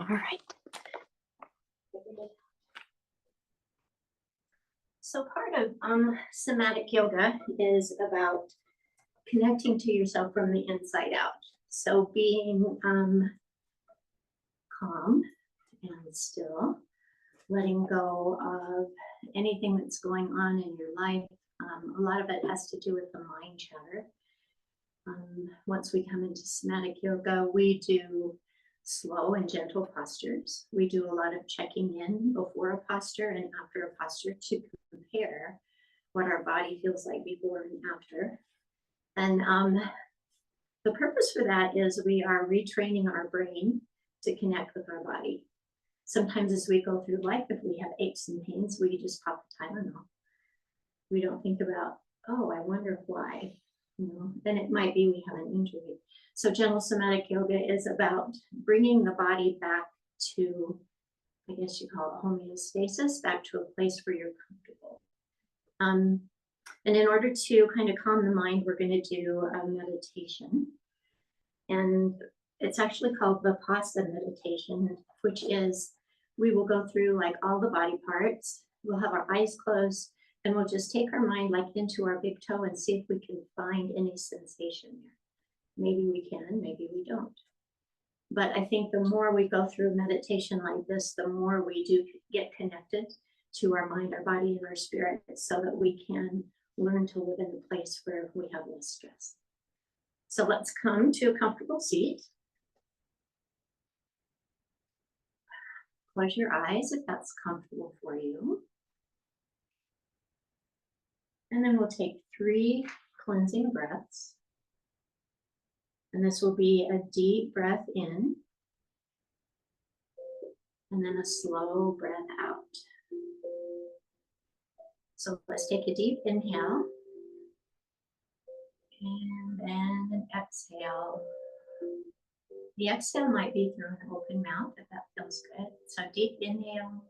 All right. So part of somatic yoga is about connecting to yourself from the inside out. So being calm and still, letting go of anything that's going on in your life. A lot of it has to do with the mind chatter. Once we come into somatic yoga, we do slow and gentle postures. We do a lot of checking in before a posture and after a posture to compare what our body feels like before and after. And the purpose for that is we are retraining our brain to connect with our body. Sometimes as we go through life, if we have aches and pains, we just pop the Tylenol. We don't think about, oh, I wonder why. Then it might be we have an injury. So gentle somatic yoga is about bringing the body back to, I guess you call it homeostasis, back to a place where you're comfortable. And in order to kind of calm the mind, we're going to do a meditation. And it's actually called Vipassana meditation, which is we will go through like all the body parts. We'll have our eyes closed and we'll just take our mind like into our big toe and see if we can find any sensation there. Maybe we can, maybe we don't. But I think the more we go through meditation like this, the more we do get connected to our mind, our body, and our spirit so that we can learn to live in a place where we have less stress. So let's come to a comfortable seat. Close your eyes if that's comfortable for you. And then we'll take 3 cleansing breaths. And this will be a deep breath in. And then a slow breath out. So let's take a deep inhale. And then an exhale. The exhale might be through an open mouth if that feels good. So deep inhale.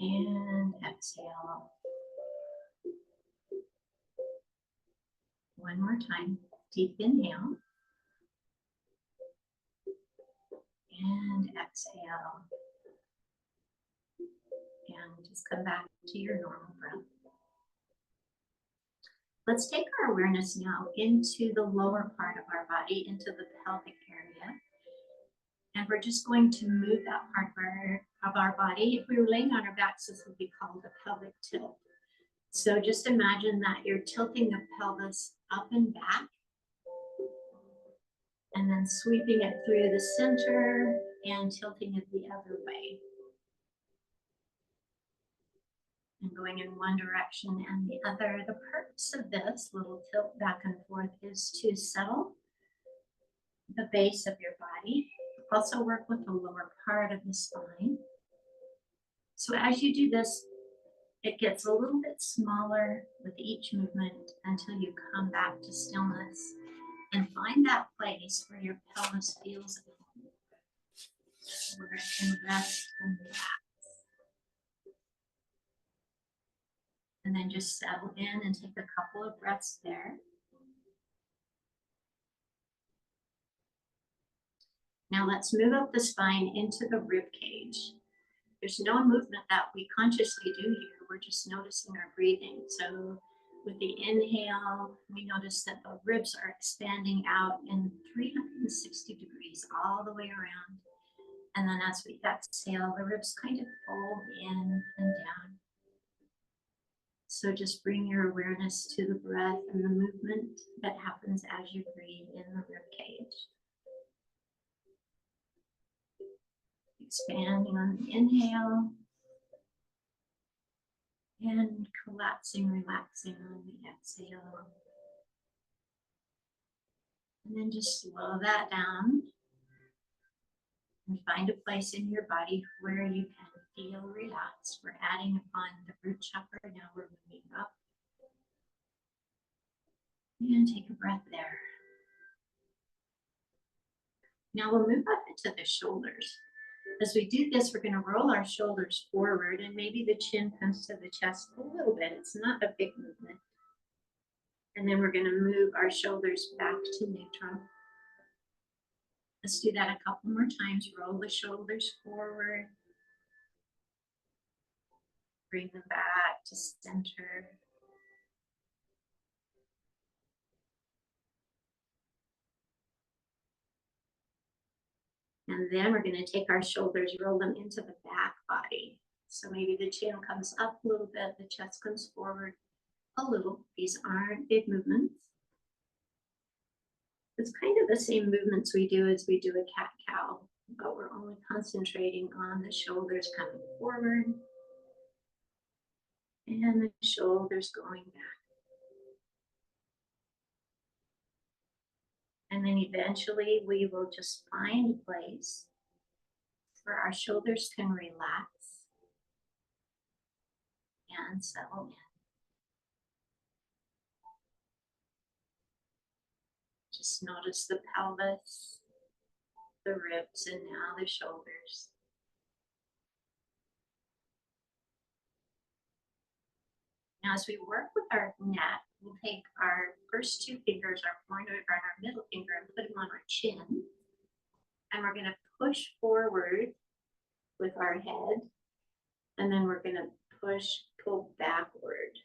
And exhale. One more time. Deep inhale. And exhale. And just come back to your normal breath. Let's take our awareness now into the lower part of our body, into the pelvic area. And we're just going to move that part of our body. If we were laying on our backs, this would be called a pelvic tilt. So just imagine that you're tilting the pelvis up and back, and then sweeping it through the center and tilting it the other way. And going in one direction and the other. The purpose of this little tilt back and forth is to settle the base of your body. Also work with the lower part of the spine. So as you do this, it gets a little bit smaller with each movement until you come back to stillness and find that place where your pelvis feels at home, where it can rest and relax. And then just settle in and take a couple of breaths there. Now let's move up the spine into the rib cage. There's no movement that we consciously do here. We're just noticing our breathing. So with the inhale, we notice that the ribs are expanding out in 360 degrees all the way around. And then as we exhale, the ribs kind of fold in and down. So just bring your awareness to the breath and the movement that happens as you breathe in the rib cage. Expanding on the inhale and collapsing, relaxing on the exhale. And then just slow that down and find a place in your body where you can feel relaxed. We're adding upon the root chakra. Now we're moving up. And take a breath there. Now we'll move up into the shoulders. As we do this, we're going to roll our shoulders forward and maybe the chin comes to the chest a little bit. It's not a big movement. And then we're going to move our shoulders back to neutral. Let's do that a couple more times. Roll the shoulders forward. Bring them back to center. And then we're going to take our shoulders, roll them into the back body. So maybe the chin comes up a little bit, the chest comes forward a little. These aren't big movements. It's kind of the same movements we do as we do a cat-cow, but we're only concentrating on the shoulders coming forward and the shoulders going back. And then eventually we will just find a place where our shoulders can relax and settle in. Just notice the pelvis, the ribs, and now the shoulders. Now, as we work with our neck, we'll take our first two fingers, our pointer and our middle finger, and put them on our chin. And we're going to push forward with our head. And then we're going to pull backward.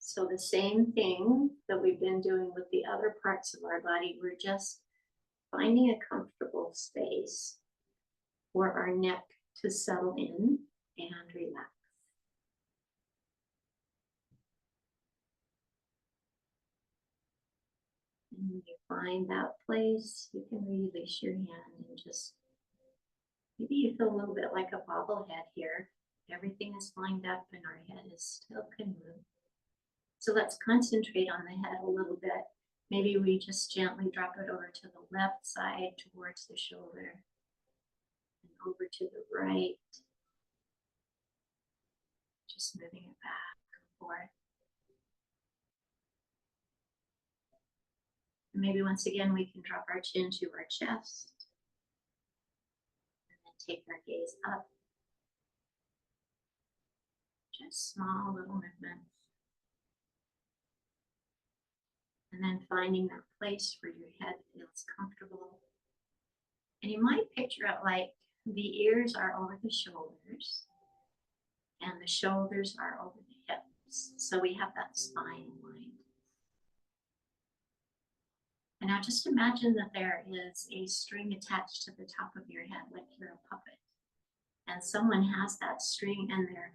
So the same thing that we've been doing with the other parts of our body, we're just finding a comfortable space for our neck to settle in and relax. And when you find that place, you can release your hand and just, maybe you feel a little bit like a bobblehead here. Everything is lined up and our head is still can move. So let's concentrate on the head a little bit. Maybe we just gently drop it over to the left side towards the shoulder and over to the right. Just moving it back and forth. And maybe once again, we can drop our chin to our chest. And then take our gaze up. Just small little movements. And then finding that place where your head feels comfortable. And you might picture it like the ears are over the shoulders and the shoulders are over the hips. So we have that spine in mind. And now just imagine that there is a string attached to the top of your head, like you're a puppet. And someone has that string and they're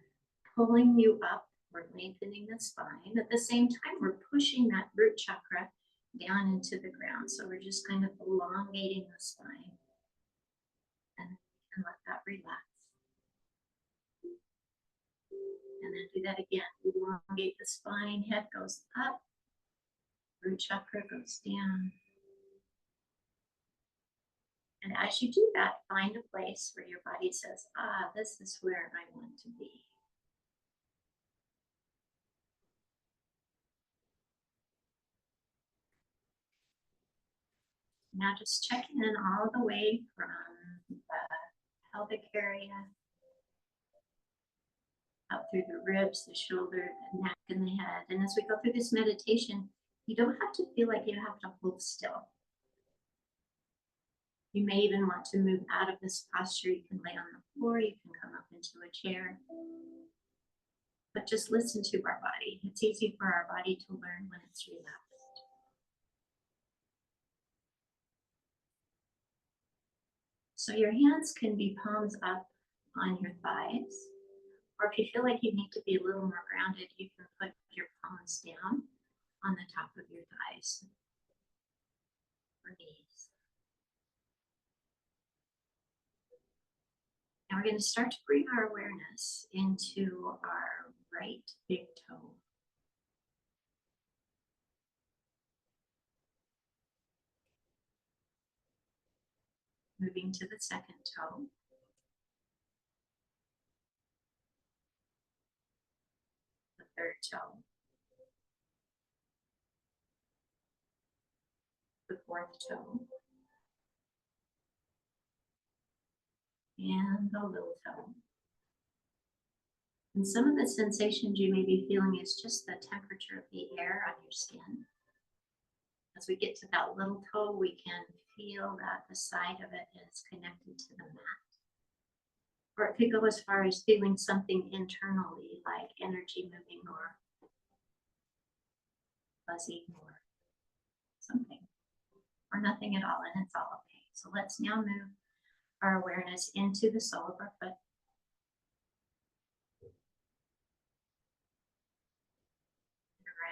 pulling you up. We're lengthening the spine. At the same time, we're pushing that root chakra down into the ground. So we're just kind of elongating the spine. And then we can let that relax. And then do that again. Elongate the spine, head goes up, root chakra goes down. And as you do that, find a place where your body says, ah, this is where I want to be. Now just checking in all the way from the pelvic area, up through the ribs, the shoulder, the neck, and the head. And as we go through this meditation, you don't have to feel like you have to hold still. You may even want to move out of this posture. You can lay on the floor, you can come up into a chair. But just listen to our body. It's easy for our body to learn when it's relaxed. So your hands can be palms up on your thighs. Or if you feel like you need to be a little more grounded, you can put your palms down on the top of your thighs or knees. Now we're going to start to bring our awareness into our right big toe. Moving to the second toe. The third toe. The fourth toe. And the little toe. And some of the sensations you may be feeling is just the temperature of the air on your skin. As we get to that little toe, we can feel that the side of it is connected to the mat. Or it could go as far as feeling something internally, like energy moving or buzzing or something, or nothing at all, and it's all okay. So let's now move our awareness into the sole of our foot.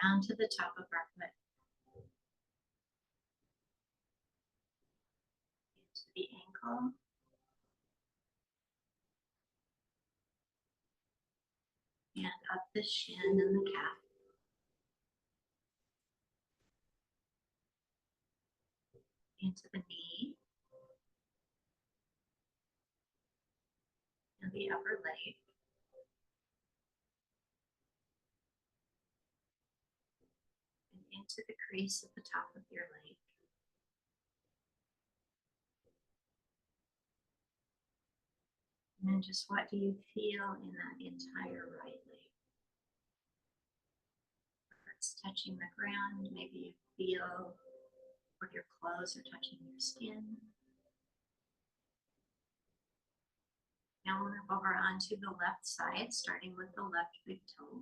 Around to the top of our foot. Into the ankle. And up the shin and the calf. Into the knee. And the upper leg. And into the crease at the top of your leg. And then just what do you feel in that entire right leg? It's touching the ground. Maybe you feel where your clothes are touching your skin. Now we'll move over onto the left side, starting with the left big toe.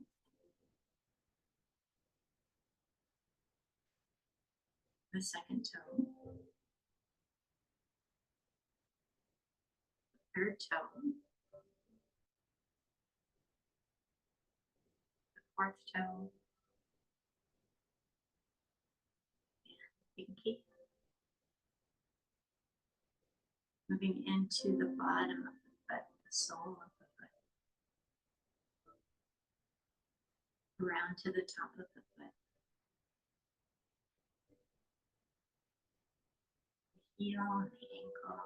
The second toe. Third toe. The fourth toe. And pinky. Moving into the bottom of the foot, the sole of the foot. Around to the top of the foot. The heel and the ankle.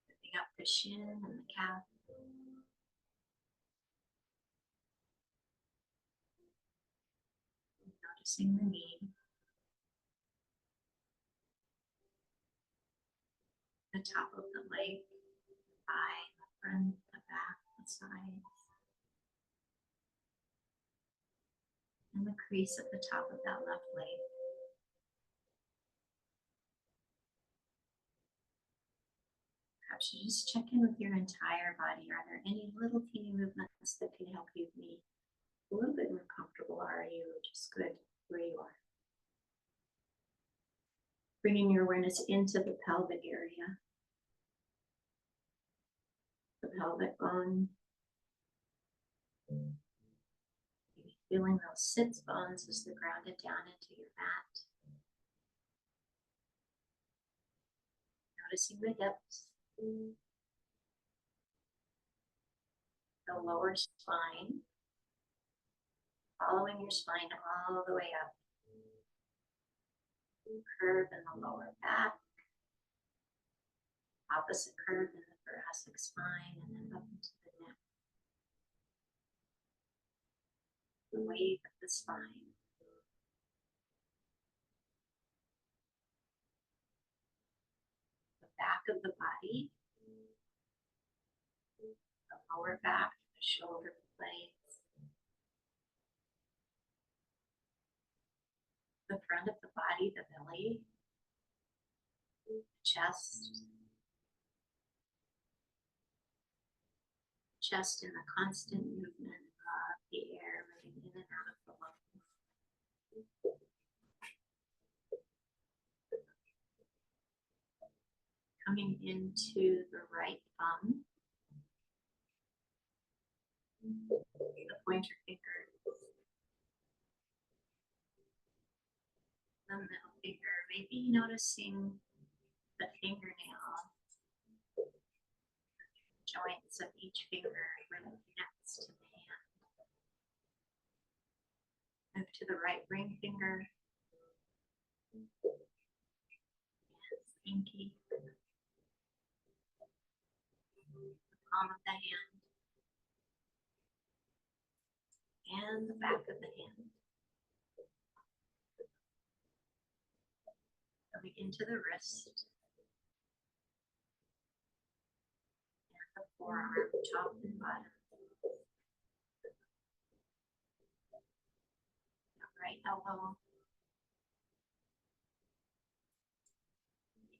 Moving up the shin and the calf. Noticing the knee. The top of the leg, the thigh, the front, the back, the sides. And the crease at the top of that left leg. Perhaps you just check in with your entire body. Are there any little teeny movements that can help you be a little bit more comfortable? Or are you just good where you are? Bringing your awareness into the pelvic area. The pelvic bone. Maybe feeling those sits bones as they're grounded down into your mat. Noticing the hips. The lower spine. Following your spine all the way up. Curve in the lower back. Opposite curve in the thoracic spine, and then up into the neck. The wave of the spine. The back of the body. The lower back, the shoulder blades. The front of the body, the belly. The chest. Chest in the constant movement of the air moving in and out of the lungs. Coming into the right thumb. The pointer finger. The middle finger. Maybe noticing the fingernail joints of each finger where it connects to the hand. Move to the right ring finger. And pinky. The palm of the hand. And the back of the hand. Coming into the wrist. And the forearm, top and bottom. right elbow,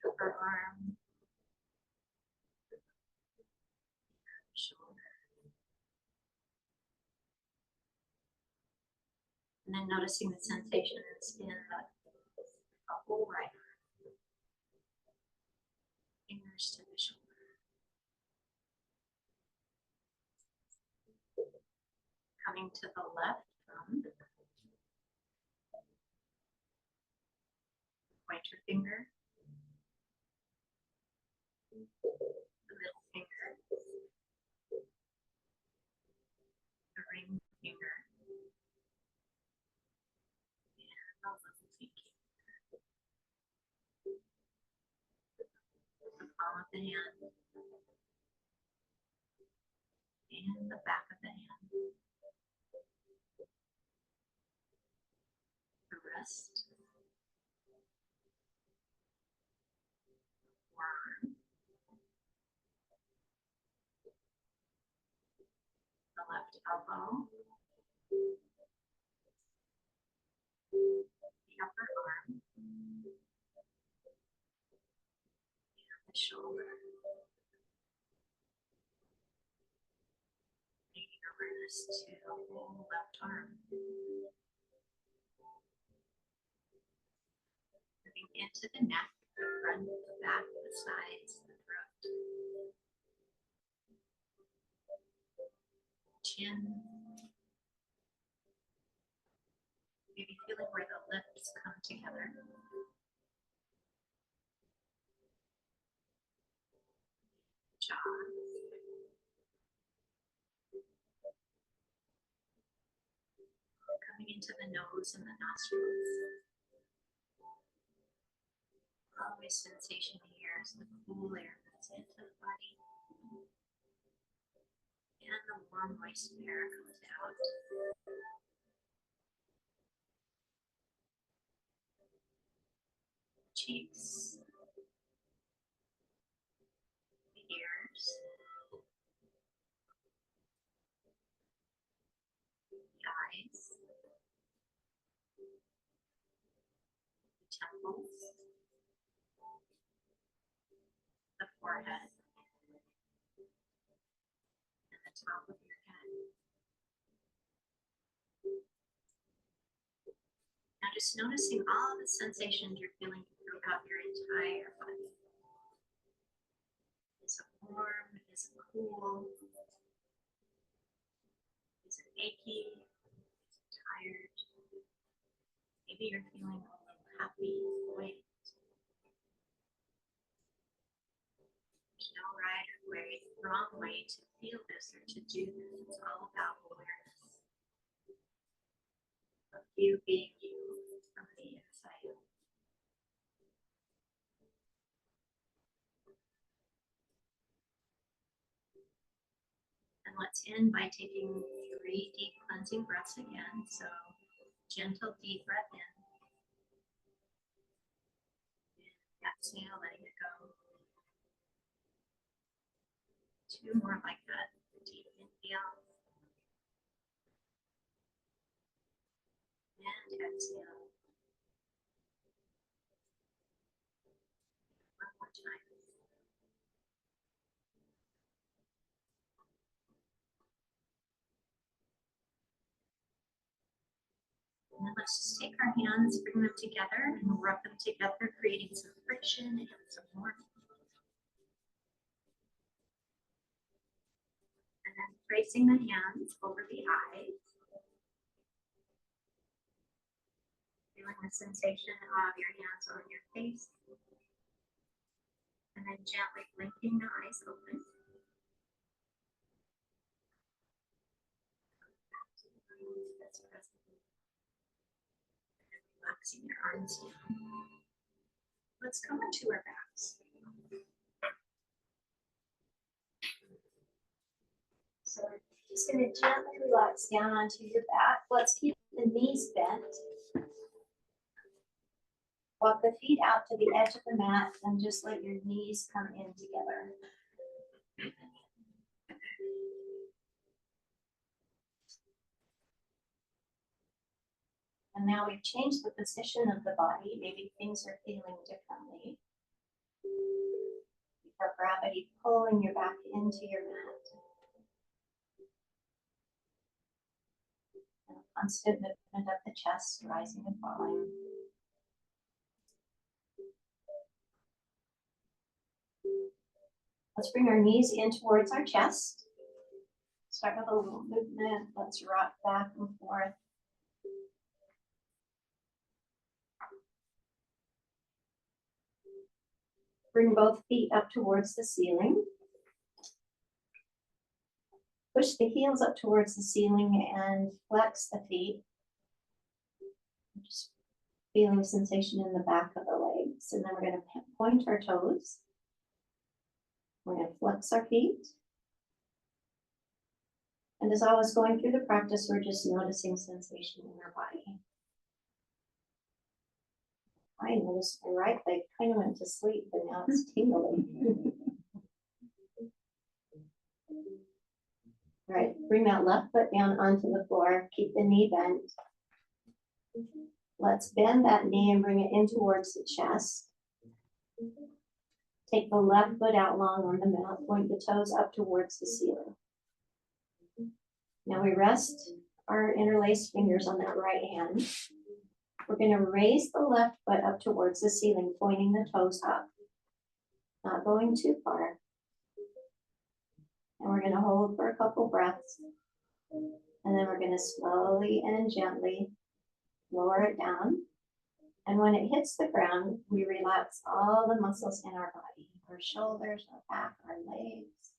upper arm, shoulder. And then noticing the sensations in the whole right arm, fingers to the shoulder. Coming to the left thumb, pointer finger, the middle finger, the ring finger, and the little pinky. The palm of the hand and the back of the hand. The wrist, forearm, the left elbow, the upper arm, and the shoulder. Bringing awareness to the whole left arm. Moving into the neck, the front, the back, the sides, the throat. Chin. Maybe feeling where the lips come together. Jaw. Coming into the nose and the nostrils. Always sensation here as the cool air comes into the body. And the warm, moist air comes out. Cheeks. The ears. The eyes. The temples. The forehead. And the top of your head. Now just noticing all the sensations you're feeling throughout your entire body. Is it warm? Is it cool? Is it achy? Is it tired? Maybe you're feeling a little happy, weight. There's no right or wrong way to feel this or to do this. It's all about awareness of you being you from the inside out. And let's end by taking 3 deep cleansing breaths again. So gentle deep breath in. And exhale, letting it go. 2 more like that. Deep inhale. And exhale. One more time. And then let's just take our hands, bring them together, and rub them together, creating some friction and some warmth. And then placing the hands over the eyes. Feeling the sensation of your hands on your face. And then gently blinking the eyes open. That's present. And relaxing your arms down. Let's come onto our backs. So we're just going to gently relax down onto your back. Let's keep the knees bent. Walk the feet out to the edge of the mat and just let your knees come in together. And now we've changed the position of the body. Maybe things are feeling differently. You feel gravity pulling you back into your mat. And a constant movement of the chest, rising and falling. Let's bring our knees in towards our chest. Start with a little movement. Let's rock back and forth. Bring both feet up towards the ceiling. Push the heels up towards the ceiling and flex the feet. Just feeling sensation in the back of the legs. And then we're going to point our toes. We're going to flex our feet. And as always, going through the practice, we're just noticing sensation in our body. I noticed my right leg kind of went to sleep, but now it's tingling. All right, bring that left foot down onto the floor. Keep the knee bent. Let's bend that knee and bring it in towards the chest. Take the left foot out long on the mat. Point the toes up towards the ceiling. Now we rest our interlaced fingers on that right hand. We're going to raise the left foot up towards the ceiling, pointing the toes up. Not going too far. And we're going to hold for a couple breaths. And then we're going to slowly and gently lower it down. And when it hits the ground, we relax all the muscles in our body. Our shoulders, our back, our legs.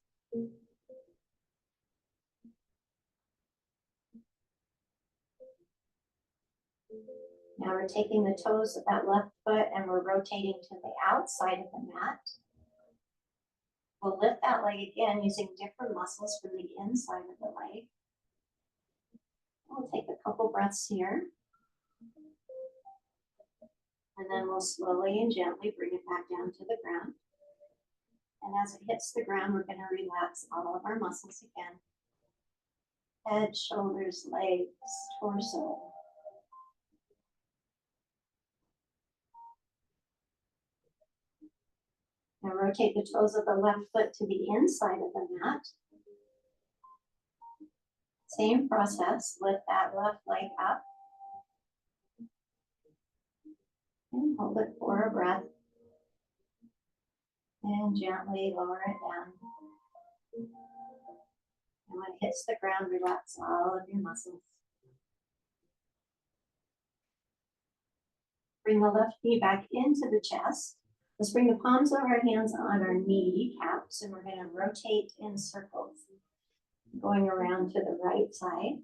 Now we're taking the toes of that left foot and we're rotating to the outside of the mat. We'll lift that leg again using different muscles from the inside of the leg. We'll take a couple breaths here. And then we'll slowly and gently bring it back down to the ground. And as it hits the ground, we're going to relax all of our muscles again. Head, shoulders, legs, torso. Now rotate the toes of the left foot to the inside of the mat. Same process, lift that left leg up. And hold it for a breath. And gently lower it down. And when it hits the ground, relax all of your muscles. Bring the left knee back into the chest. Let's bring the palms of our hands on our knee caps, and we're going to rotate in circles, going around to the right side.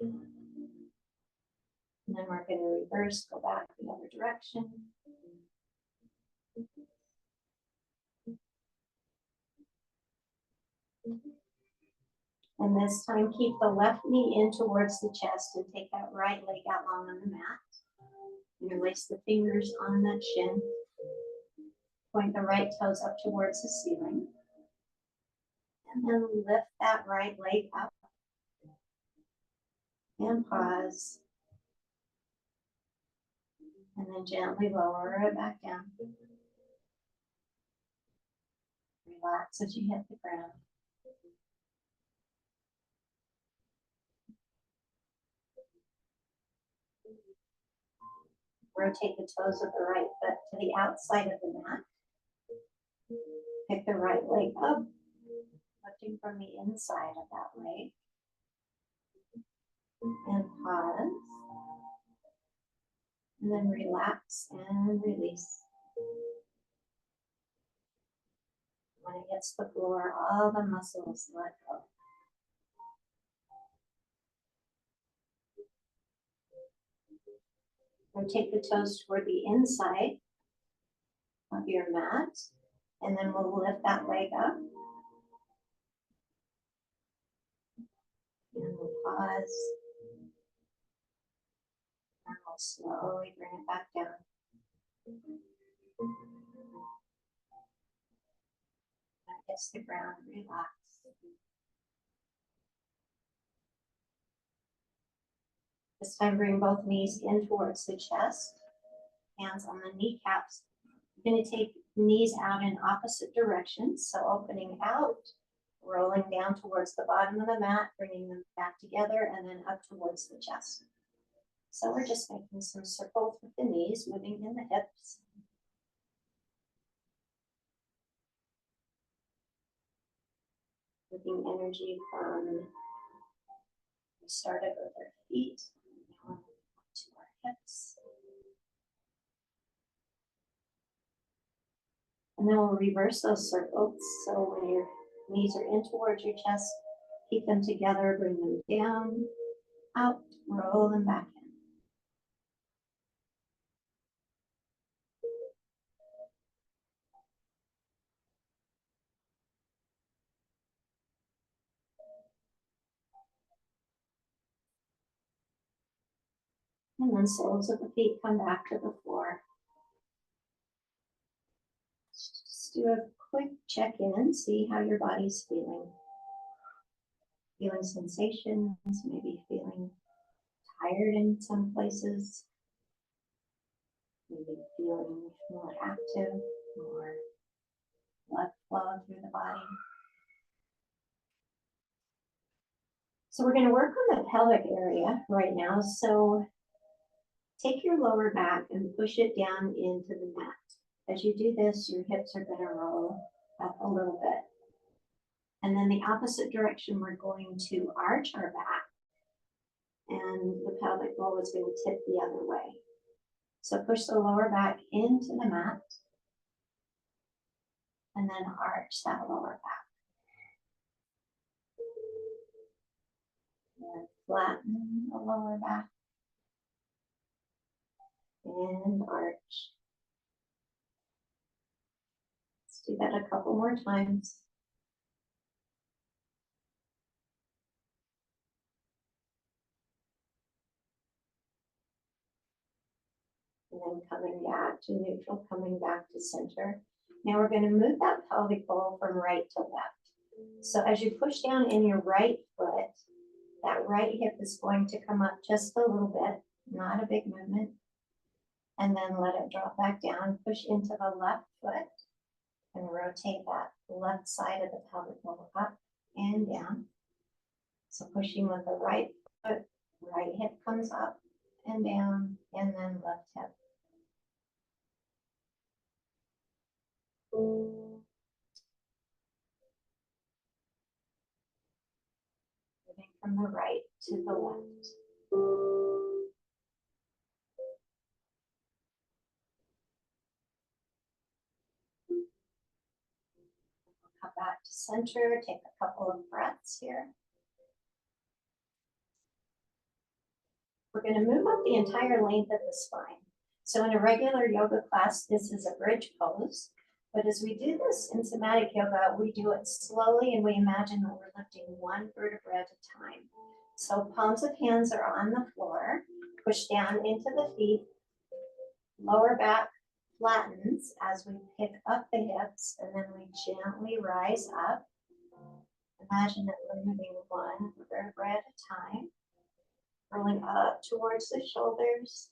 And then we're going to reverse, go back the other direction. And this time, keep the left knee in towards the chest and take that right leg out long on the mat. Interlace the fingers on that shin. Point the right toes up towards the ceiling. And then lift that right leg up. And pause. And then gently lower it back down. Relax as you hit the ground. Rotate the toes of the right foot to the outside of the mat. Pick the right leg up, lifting from the inside of that leg. And pause. And then relax and release. When it hits the floor, all the muscles let go. Rotate the toes toward the inside of your mat, and then we'll lift that leg up. And we'll pause. And we'll slowly bring it back down. When it hits the ground, relax. This time bring both knees in towards the chest, hands on the kneecaps. You're going to take knees out in opposite directions, so opening out, rolling down towards the bottom of the mat, bringing them back together, and then up towards the chest. So we're just making some circles with the knees, moving in the hips. Moving energy from we started with our feet, now up to our hips. And then we'll reverse those circles. So when your knees are in towards your chest, keep them together, bring them down, out, roll them back in. And then soles of the feet come back to the floor. Just do a quick check-in, see how your body's feeling. Feeling sensations, maybe feeling tired in some places. Maybe feeling more active, more blood flow through the body. So we're going to work on the pelvic area right now. So take your lower back and push it down into the mat. As you do this, your hips are going to roll up a little bit. And then the opposite direction, we're going to arch our back. And the pelvic bowl is going to tip the other way. So push the lower back into the mat. And then arch that lower back. And flatten the lower back. And arch. Let's do that a couple more times. And then coming back to neutral, coming back to center. Now we're going to move that pelvic bowl from right to left. So as you push down in your right foot, that right hip is going to come up just a little bit, not a big movement. And then let it drop back down, push into the left foot, and rotate that left side of the pelvic bowl up and down. So pushing with the right foot, right hip comes up and down, and then left hip. Moving from the right to the left. Come back to center, take a couple of breaths here. We're going to move up the entire length of the spine. So in a regular yoga class, this is a bridge pose. But as we do this in somatic yoga, we do it slowly and we imagine that we're lifting one vertebra at a time. So palms of hands are on the floor, push down into the feet, lower back flattens as we pick up the hips, and then we gently rise up. Imagine that we're moving one vertebra at a time, rolling up towards the shoulders.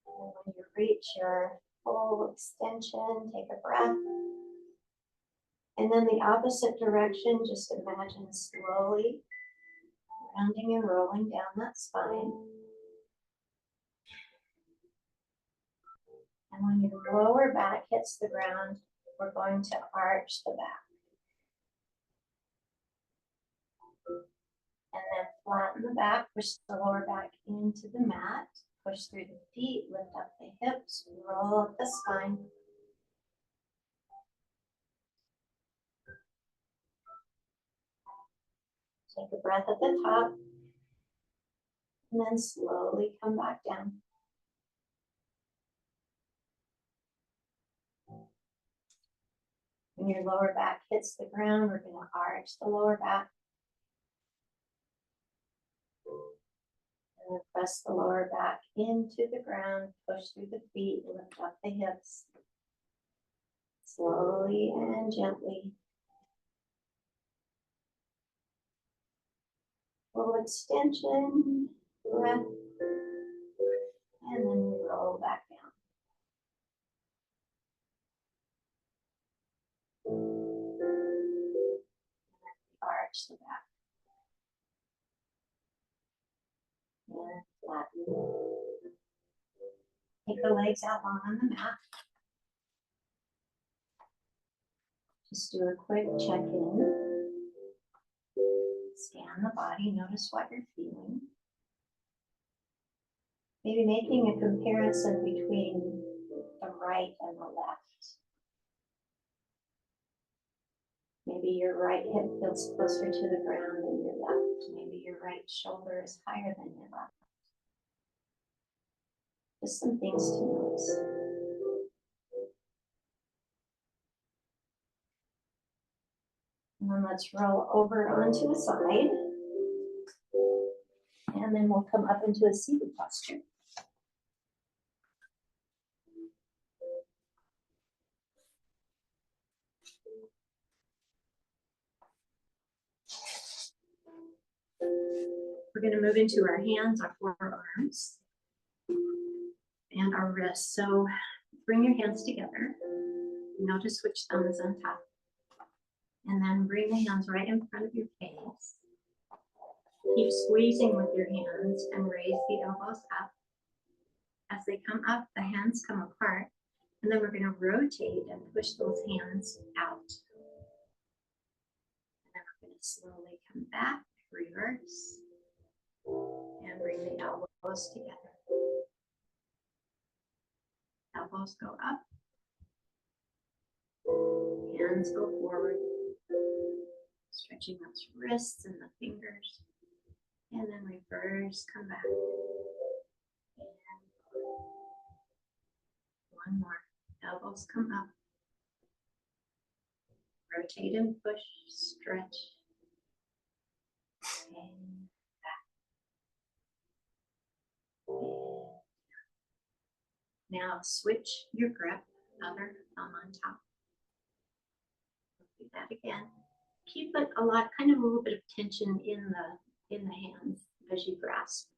And when you reach your full extension, take a breath. And then the opposite direction, just imagine slowly rounding and rolling down that spine. And when your lower back hits the ground, we're going to arch the back. And then flatten the back, push the lower back into the mat, push through the feet, lift up the hips, roll up the spine. Take a breath at the top, and then slowly come back down. When your lower back hits the ground, we're going to arch the lower back. And then press the lower back into the ground, push through the feet, lift up the hips. Slowly and gently. Full extension, breath. arch the back. And flatten. Take the legs out long on the mat. Just do a quick check-in. Scan the body, notice what you're feeling. Maybe making a comparison between the right and the left. Maybe your right hip feels closer to the ground than your left. Maybe your right shoulder is higher than your left. Just some things to notice. And then let's roll over onto a side. And then we'll come up into a seated posture. We're going to move into our hands, our forearms, and our wrists. So bring your hands together. Notice which thumb is on top. And then bring the hands right in front of your face. Keep squeezing with your hands and raise the elbows up. As they come up, the hands come apart. And then we're going to rotate and push those hands out. And then we're going to slowly come back, reverse, and bring the elbows together. Elbows go up. Hands go forward. Stretching those wrists and the fingers. And then reverse, come back. And one more. Elbows come up. Rotate and push, stretch. And back. And now switch your grip, other thumb on top. Do that again. Keep it a little bit of tension in the hands as you grasp.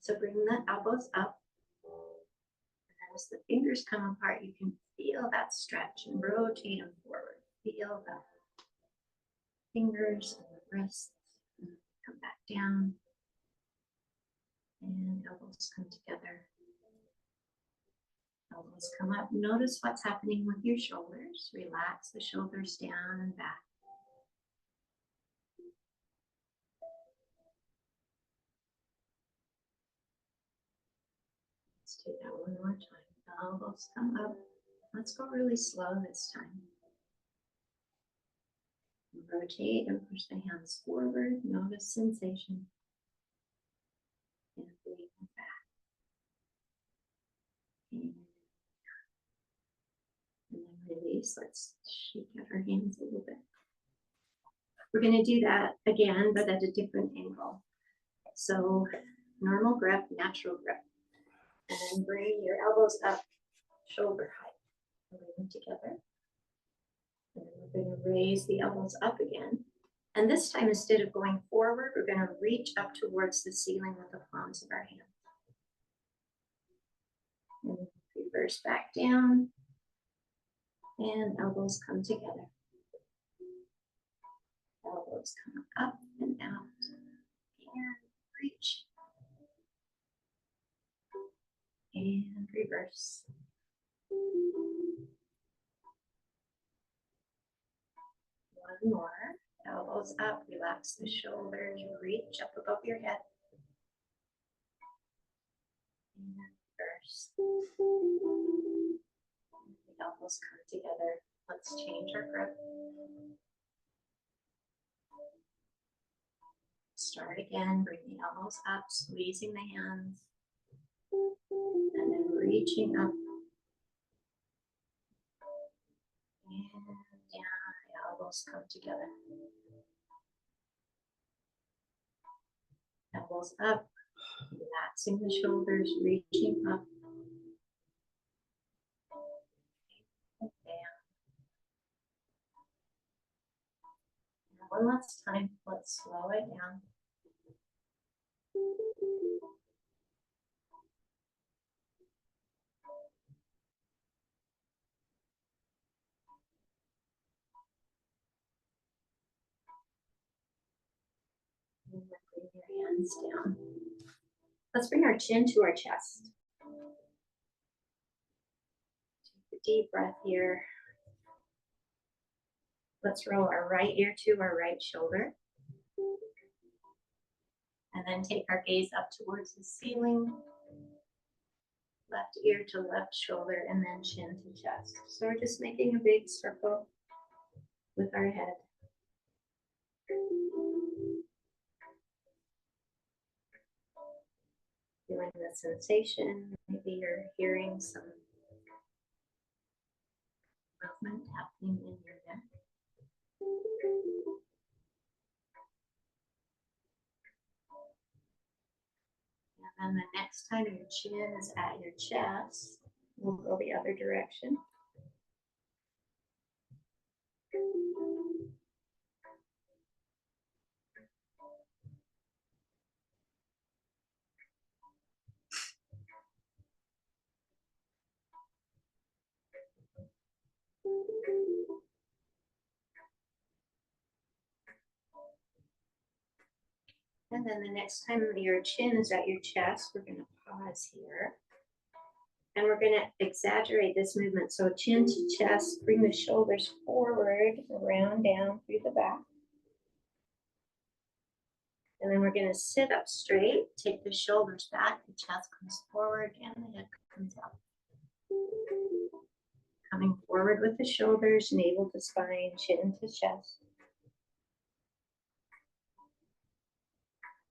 So bring the elbows up. And as the fingers come apart, you can feel that stretch and rotate them forward. Feel the fingers and the wrists. And come back down. And elbows come together. Elbows come up. Notice what's happening with your shoulders. Relax the shoulders down and back. Let's do that one more time. Elbows come up. Let's go really slow this time. Rotate and push the hands forward. Notice sensation. And breathe back. And then release. Let's shake out our hands a little bit. We're going to do that again, but at a different angle. So normal grip, natural grip. And then bring your elbows up, shoulder height. Bring them together. And then we're going to raise the elbows up again. And this time, instead of going forward, we're going to reach up towards the ceiling with the palms of our hands. And reverse back down. And elbows come together. Elbows come up and out. And reach. And reverse. One more. Elbows up. Relax the shoulders. Reach up above your head. And reverse. The elbows come together. Let's change our grip. Start again. Bring the elbows up. Squeezing the hands. And then reaching up. And down. The elbows come together. Elbows up. Relaxing the shoulders. Reaching up. And down. And one last time. Let's slow it down. And then bring your hands down. Let's bring our chin to our chest. Take a deep breath here. Let's roll our right ear to our right shoulder. And then take our gaze up towards the ceiling. Left ear to left shoulder, and then chin to chest. So we're just making a big circle with our head. Feeling the sensation. Maybe you're hearing some movement happening in your neck. And then the next time your chin is at your chest, we'll go the other direction. And then the next time your chin is at your chest, we're going to pause here. And we're going to exaggerate this movement. So chin to chest, bring the shoulders forward, around, down, through the back. And then we're going to sit up straight, take the shoulders back, the chest comes forward, and the head comes up. Coming forward with the shoulders, navel to spine, chin to chest.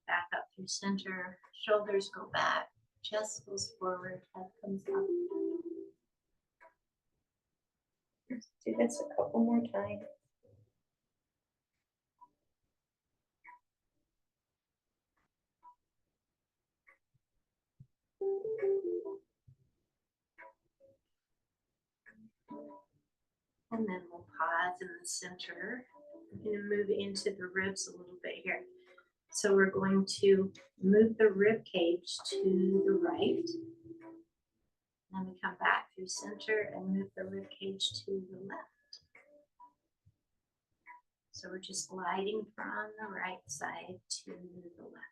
Back up through center, shoulders go back, chest goes forward, head comes up. Let's do this a couple more times. And then we'll pause in the center. We're going to move into the ribs a little bit here. So we're going to move the rib cage to the right. Then we come back through center and move the rib cage to the left. So we're just gliding from the right side to the left.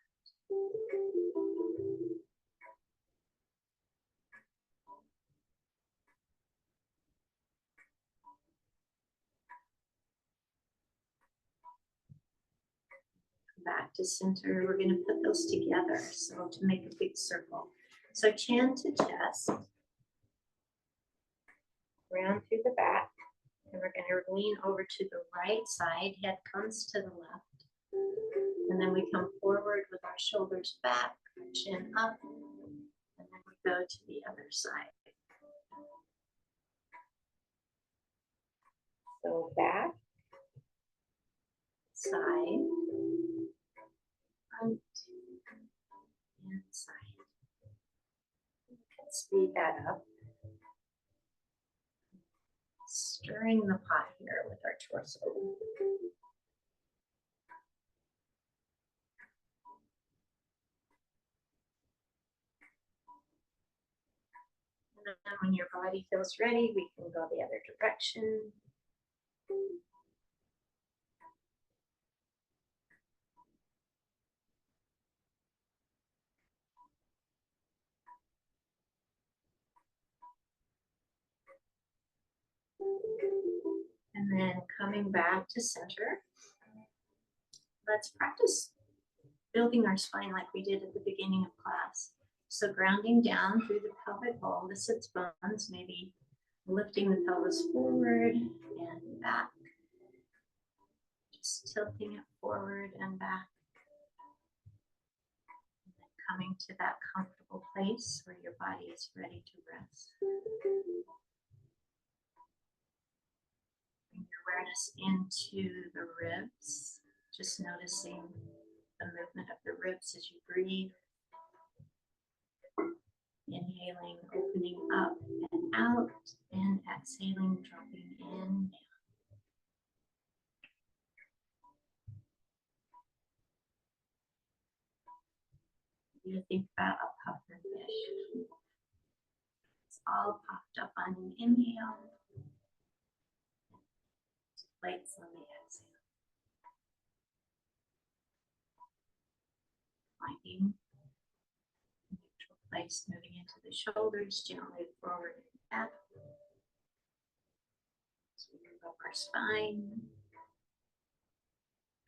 Back to center, we're going to put those together, so to make a big circle. So chin to chest, round through the back, and we're going to lean over to the right side, head comes to the left, and then we come forward with our shoulders back, chin up, and then we go to the other side. So back, side, front, and side. You can speed that up. Stirring the pot here with our torso. And then when your body feels ready, we can go the other direction. And then coming back to center, let's practice building our spine like we did at the beginning of class. So grounding down through the pelvic bowl, the sits bones, maybe lifting the pelvis forward and back. Just tilting it forward and back. And then coming to that comfortable place where your body is ready to rest. Bring your awareness into the ribs, just noticing the movement of the ribs as you breathe. Inhaling, opening up and out, and exhaling, dropping in. You think about a puffer fish. It's all popped up on an inhale. Plates on the exhale. finding a neutral place, moving into the shoulders, gently forward and back. So we move up our spine.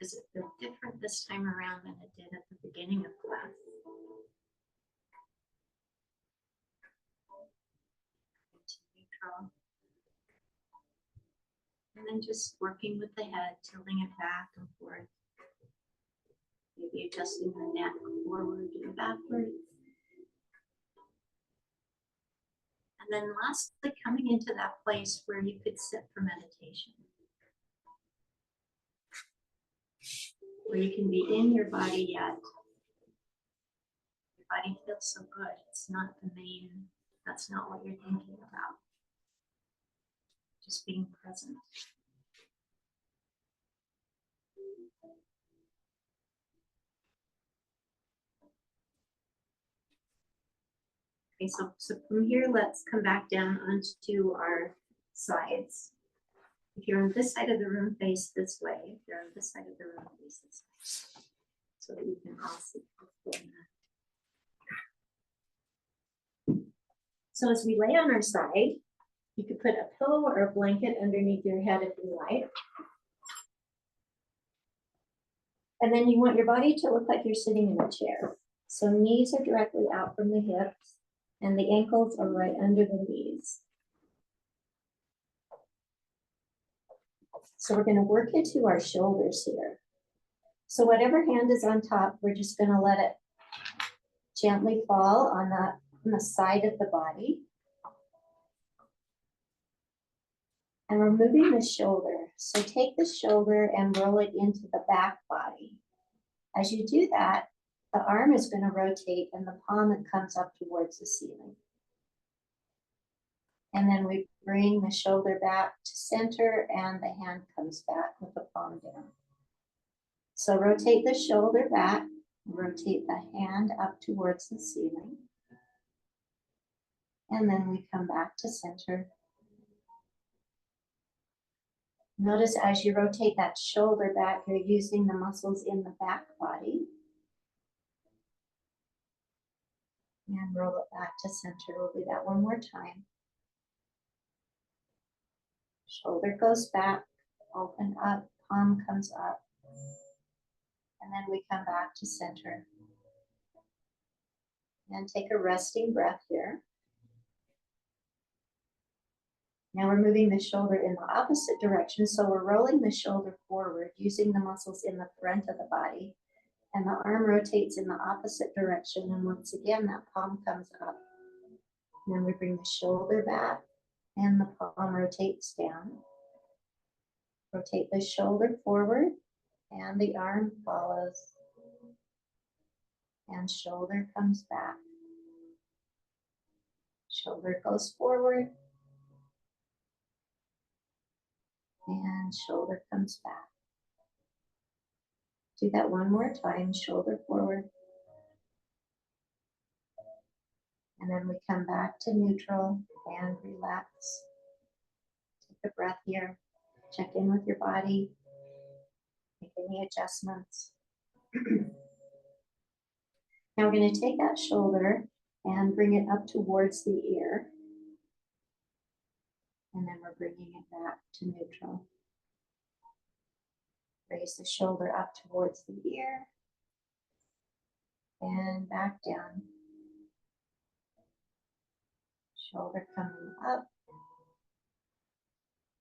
Does it feel different this time around than it did at the beginning of class? Into neutral. And then just working with the head, tilting it back and forth. Maybe adjusting the neck forward and backwards. And then lastly, coming into that place where you could sit for meditation. Where you can be in your body yet. Your body feels so good. It's not the main, that's not what you're thinking about. Just being present. Okay, so from here, let's come back down onto our sides. If you're on this side of the room, face this way. If you're on this side of the room, face this way. So that you can all see. So as we lay on our side, you could put a pillow or a blanket underneath your head if you like. And then you want your body to look like you're sitting in a chair. So knees are directly out from the hips and the ankles are right under the knees. So we're going to work into our shoulders here. So whatever hand is on top, we're just going to let it gently fall on the side of the body. And we're moving the shoulder. So take the shoulder and roll it into the back body. As you do that, the arm is going to rotate and the palm it comes up towards the ceiling. And then we bring the shoulder back to center and the hand comes back with the palm down. So rotate the shoulder back, rotate the hand up towards the ceiling. And then we come back to center. Notice as you rotate that shoulder back, you're using the muscles in the back body. And roll it back to center. We'll do that one more time. Shoulder goes back, open up, palm comes up. And then we come back to center. And take a resting breath here. Now we're moving the shoulder in the opposite direction. So we're rolling the shoulder forward using the muscles in the front of the body. And the arm rotates in the opposite direction. And once again, that palm comes up. And then we bring the shoulder back and the palm rotates down. Rotate the shoulder forward and the arm follows. And shoulder comes back. Shoulder goes forward. And shoulder comes back. Do that one more time, shoulder forward. And then we come back to neutral and relax. Take a breath here. Check in with your body. Make any adjustments. Now we're going to take that shoulder and bring it up towards the ear. And then we're bringing it back to neutral. Raise the shoulder up towards the ear. And back down. Shoulder coming up.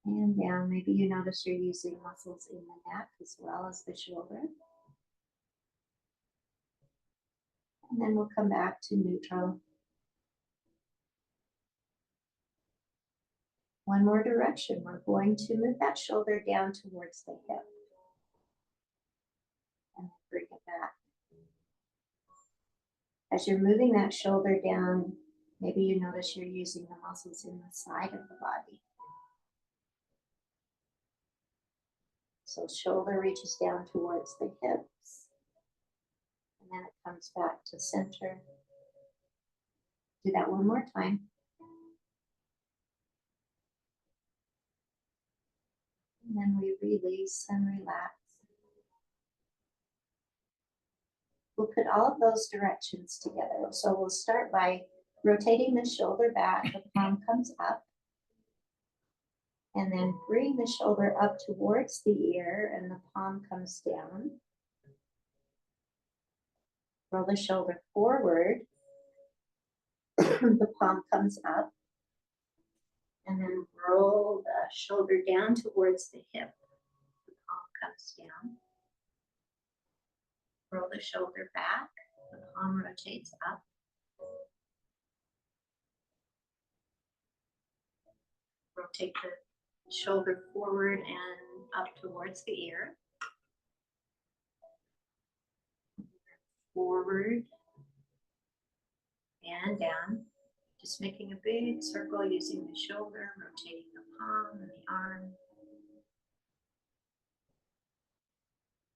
And down. Maybe you notice you're using muscles in the neck as well as the shoulder. And then we'll come back to neutral. One more direction. We're going to move that shoulder down towards the hip. And bring it back. As you're moving that shoulder down, maybe you notice you're using the muscles in the side of the body. So shoulder reaches down towards the hips. And then it comes back to center. Do that one more time. And then we release and relax. we'll put all of those directions together. So we'll start by rotating the shoulder back, the palm comes up. And then bring the shoulder up towards the ear and the palm comes down. Roll the shoulder forward. The palm comes up. And then roll the shoulder down towards the hip. The palm comes down. Roll the shoulder back. The palm rotates up. Rotate the shoulder forward and up towards the ear. Forward and down. Just making a big circle using the shoulder, rotating the palm and the arm.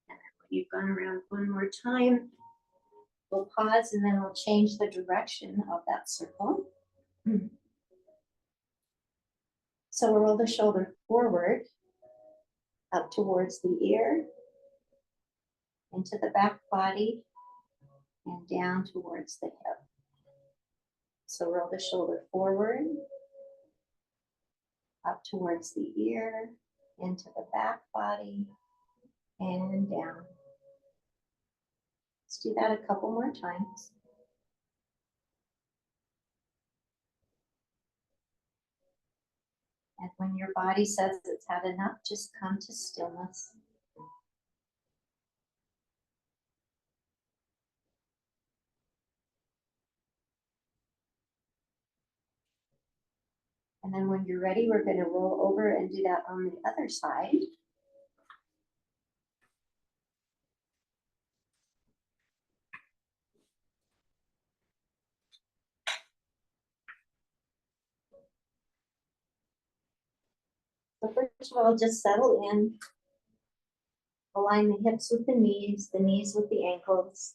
And then when you've gone around one more time, we'll pause and then we'll change the direction of that circle. So we'll roll the shoulder forward, up towards the ear, into the back body, and down towards the hip. So roll the shoulder forward, up towards the ear, into the back body, and down. Let's do that a couple more times. And when your body says it's had enough, just come to stillness. And then when you're ready, we're going to roll over and do that on the other side. So first of all, just settle in. Align the hips with the knees with the ankles.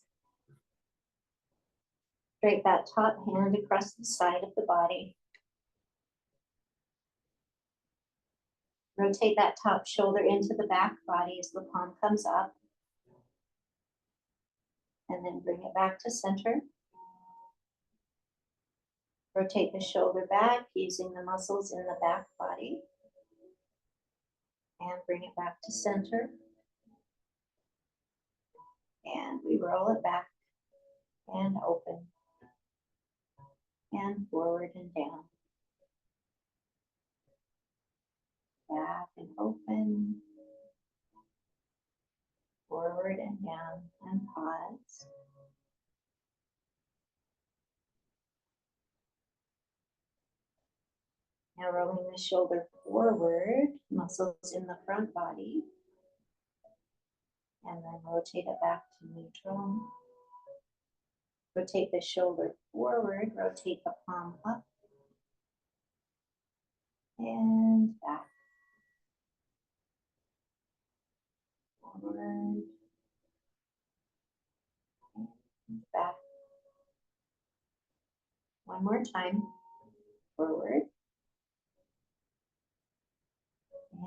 Straight that top hand across the side of the body. Rotate that top shoulder into the back body as the palm comes up. And then bring it back to center. Rotate the shoulder back using the muscles in the back body. And bring it back to center. And we roll it back and open. And forward and down. Back and open. Forward and down and pause. Now rolling the shoulder forward, muscles in the front body. And then rotate it back to neutral. Rotate the shoulder forward, rotate the palm up. And back. Forward. And back. One more time. Forward.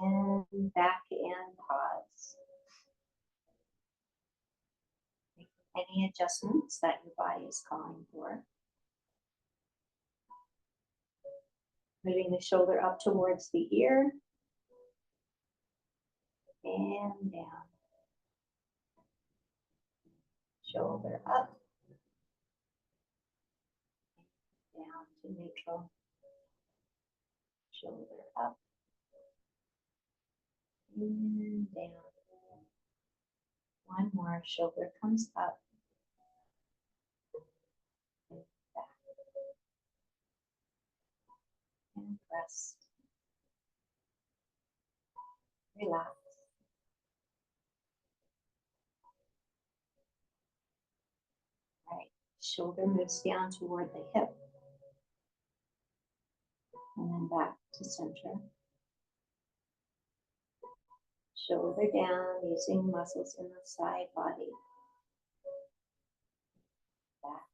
And back and pause. Make any adjustments that your body is calling for. Moving the shoulder up towards the ear. And down. Shoulder up. Down to neutral. Shoulder up. And down. One more, shoulder comes up. And back. And rest. Relax. Right. Shoulder moves down toward the hip. And then back to center. Shoulder down using muscles in the side body. Back.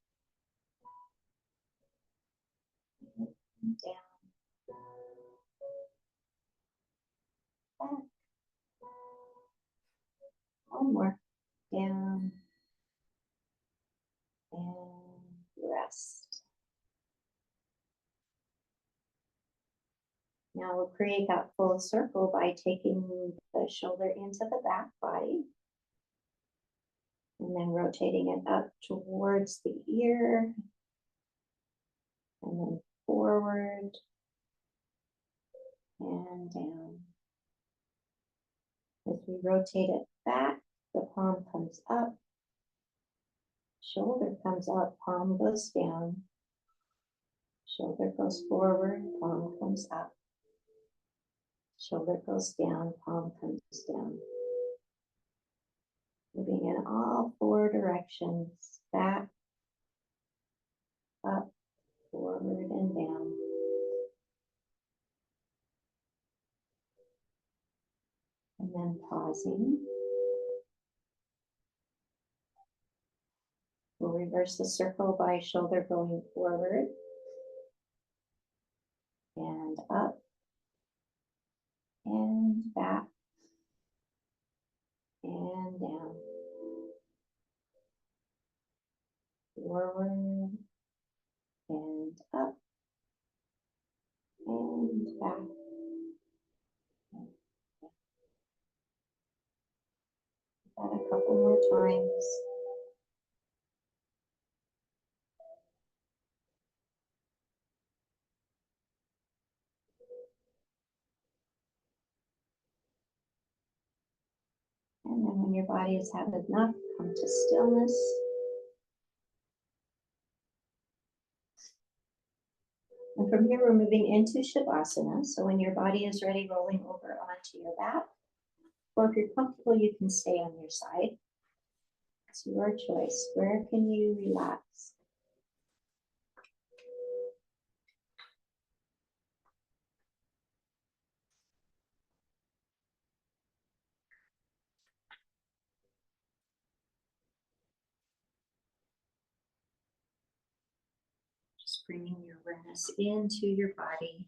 And down. Back. One more. Down. Now we'll create that full circle by taking the shoulder into the back body and then rotating it up towards the ear and then forward and down. As we rotate it back, the palm comes up, shoulder comes up, palm goes down, shoulder goes forward, palm comes up, shoulder goes down, palm comes down. Moving in all four directions, back, up, forward, and down. And then pausing. We'll reverse the circle by shoulder going forward and up and back and down. Forward and up and back. That a couple more times. And then when your body has had enough, come to stillness. And from here, we're moving into Shavasana. So when your body is ready, rolling over onto your back. Or if you're comfortable, you can stay on your side. It's your choice. Where can you relax? Just bringing your awareness into your body.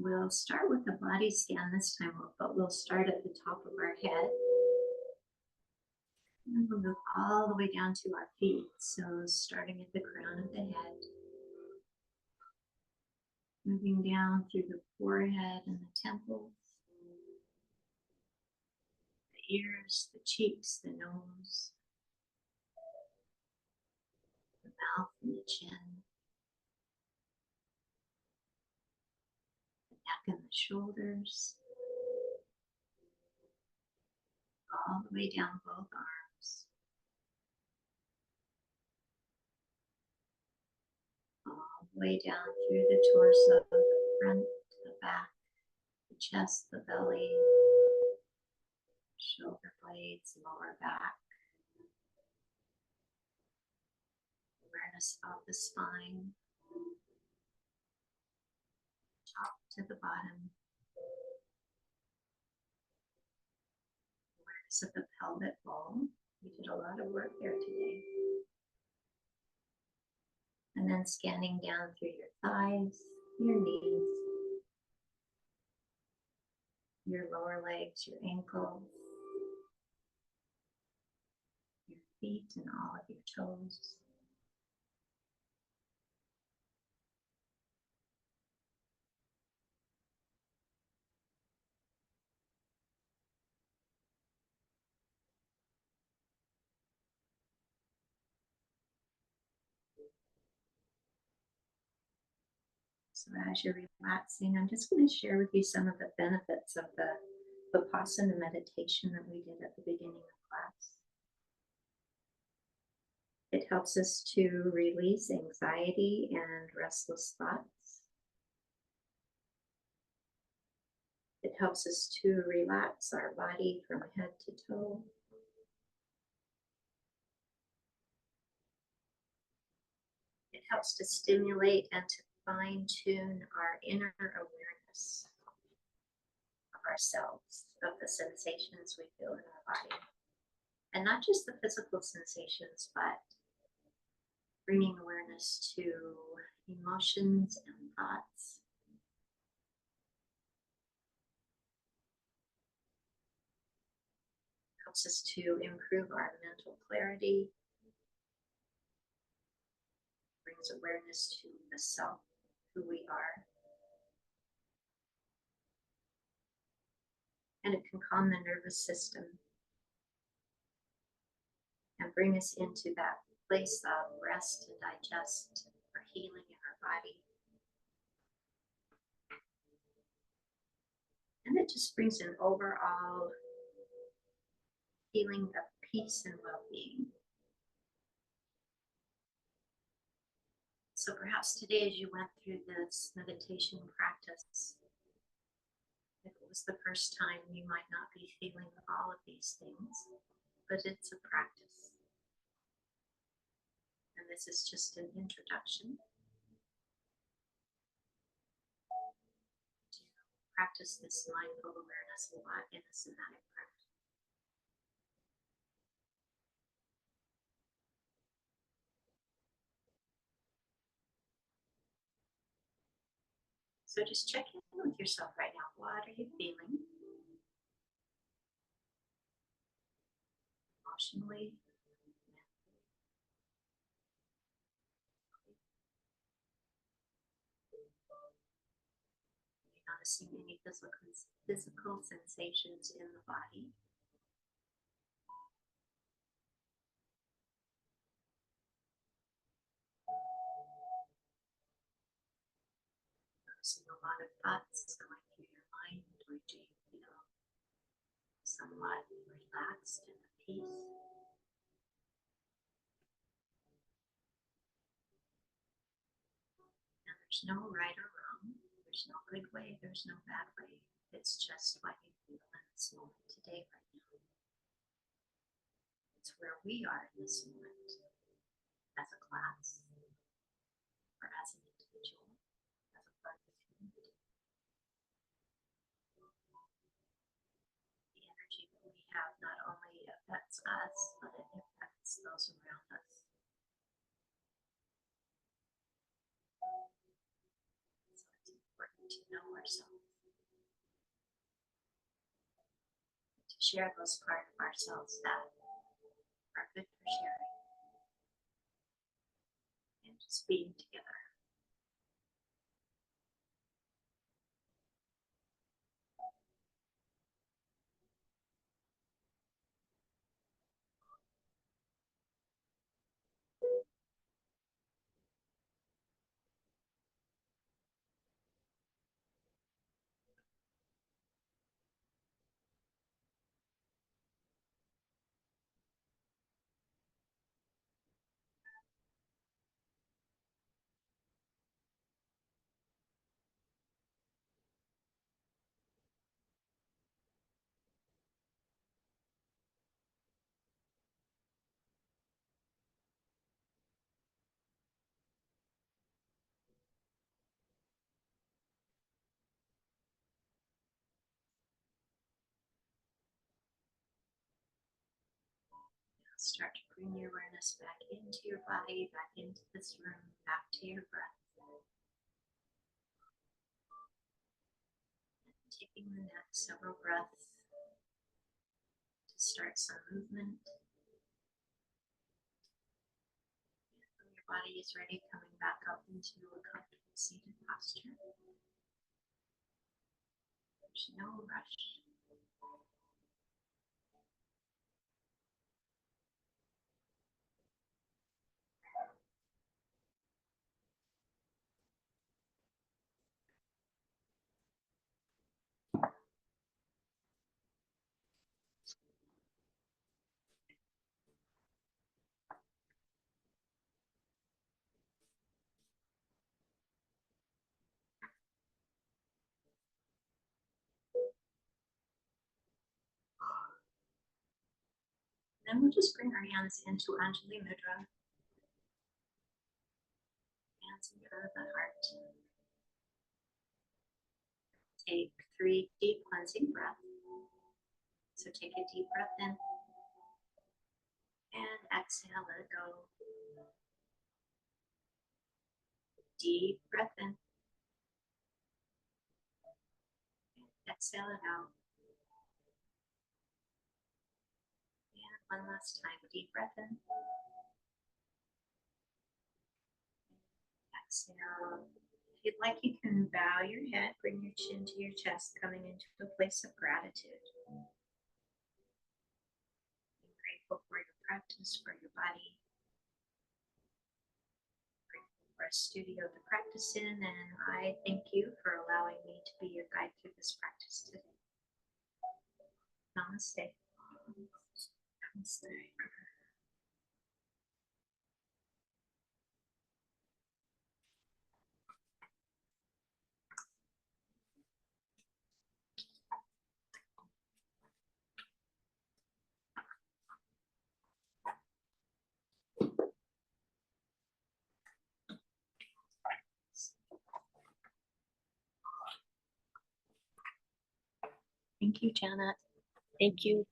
We'll start with the body scan this time, but we'll start at the top of our head. And we'll move all the way down to our feet. So starting at the crown of the head. Moving down through the forehead and the temples. The ears, the cheeks, the nose. The mouth and the chin. Neck and the shoulders, all the way down both arms, all the way down through the torso, the front, the back, the chest, the belly, shoulder blades, lower back, awareness of the spine, top to the bottom. Awareness of the pelvic bowl. We did a lot of work there today. And then scanning down through your thighs, your knees, your lower legs, your ankles, your feet and all of your toes. So as you're relaxing, I'm just going to share with you some of the benefits of the Vipassana meditation that we did at the beginning of class. It helps us to release anxiety and restless thoughts. It helps us to relax our body from head to toe. It helps to stimulate and to fine-tune our inner awareness of ourselves, of the sensations we feel in our body. And not just the physical sensations, but bringing awareness to emotions and thoughts. Helps us to improve our mental clarity. brings awareness to the self, who we are. And it can calm the nervous system and bring us into that place of rest and digest or healing in our body. And it just brings an overall feeling of peace and well-being. So perhaps today, as you went through this meditation practice, if it was the first time, you might not be feeling all of these things, but it's a practice. And this is just an introduction to practice this mindful awareness a lot in a somatic practice. So just check in with yourself right now. What are you feeling? Emotionally, are you noticing any physical sensations in the body? Noticing a lot of thoughts going through your mind, or do you feel somewhat relaxed and at peace? And there's no right or wrong. There's no good way. There's no bad way. It's just what you feel in this moment today, right now. It's where we are in this moment as a class or as an individual, as a part of the community. The energy that we have not only affects us, but it affects those around us. So it's important to know ourselves, to share those parts of ourselves that are good for sharing, and just being together. Start to bring your awareness back into your body, back into this room, back to your breath. And taking the next several breaths to start some movement. And when your body is ready, coming back up into a comfortable seated posture. There's no rush. Then we'll just bring our hands into Anjali Mudra. Hands in front of the heart. Take 3 deep cleansing breaths. So take a deep breath in and exhale, let it go. Deep breath in and exhale it out. And one last time, deep breath in Exhale. If you'd like, you can bow your head, bring your chin to your chest, coming into a place of gratitude. Being grateful for your practice, for your body. Grateful for a studio to practice in, and I thank you for allowing me to be your guide through this practice today. Namaste. Namaste. Thank you, Janet. Thank you.